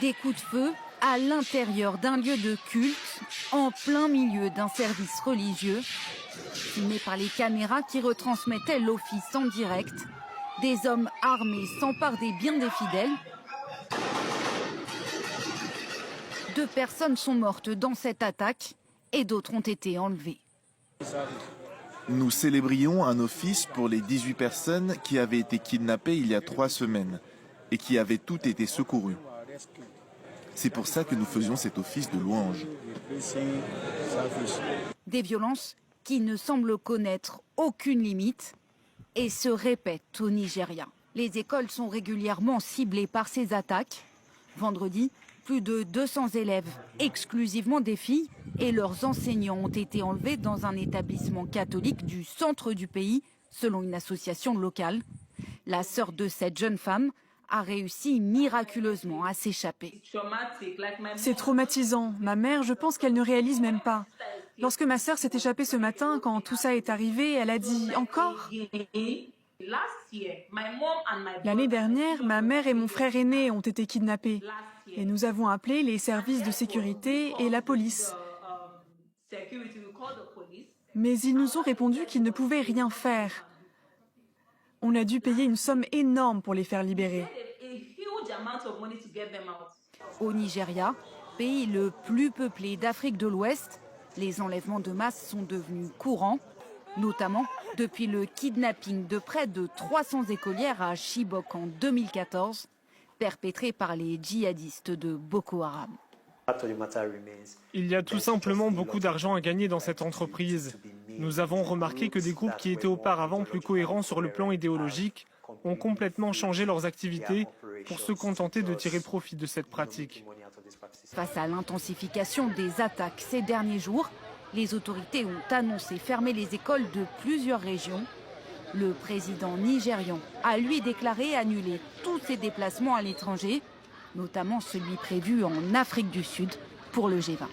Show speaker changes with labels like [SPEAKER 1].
[SPEAKER 1] Des coups de feu à l'intérieur d'un lieu de culte, en plein milieu d'un service religieux, filmé par les caméras qui retransmettaient l'office en direct. Des hommes armés s'emparent des biens des fidèles. 2 personnes sont mortes dans cette attaque et d'autres ont été enlevées.
[SPEAKER 2] Nous célébrions un office pour les 18 personnes qui avaient été kidnappées il y a 3 semaines et qui avaient toutes été secourues. C'est pour ça que nous faisions cet office de louange.
[SPEAKER 1] Des violences qui ne semblent connaître aucune limite et se répètent au Nigeria. Les écoles sont régulièrement ciblées par ces attaques. Vendredi, plus de 200 élèves, exclusivement des filles, et leurs enseignants ont été enlevés dans un établissement catholique du centre du pays, selon une association locale. La sœur de cette jeune femme a réussi miraculeusement à s'échapper.
[SPEAKER 3] C'est traumatisant. Ma mère, je pense qu'elle ne réalise même pas. Lorsque ma sœur s'est échappée ce matin, quand tout ça est arrivé, elle a dit « Encore ?» L'année dernière, ma mère et mon frère aîné ont été kidnappés. Et nous avons appelé les services de sécurité et la police. Mais ils nous ont répondu qu'ils ne pouvaient rien faire. On a dû payer une somme énorme pour les faire libérer.
[SPEAKER 1] Au Nigeria, pays le plus peuplé d'Afrique de l'Ouest, les enlèvements de masse sont devenus courants, notamment depuis le kidnapping de près de 300 écolières à Chibok en 2014, perpétré par les djihadistes de Boko Haram.
[SPEAKER 4] Il y a tout simplement beaucoup d'argent à gagner dans cette entreprise. Nous avons remarqué que des groupes qui étaient auparavant plus cohérents sur le plan idéologique ont complètement changé leurs activités pour se contenter de tirer profit de cette pratique.
[SPEAKER 1] Face à l'intensification des attaques ces derniers jours, les autorités ont annoncé fermer les écoles de plusieurs régions. Le président nigérian a lui déclaré annuler tous ses déplacements à l'étranger, notamment celui prévu en Afrique du Sud pour le G20.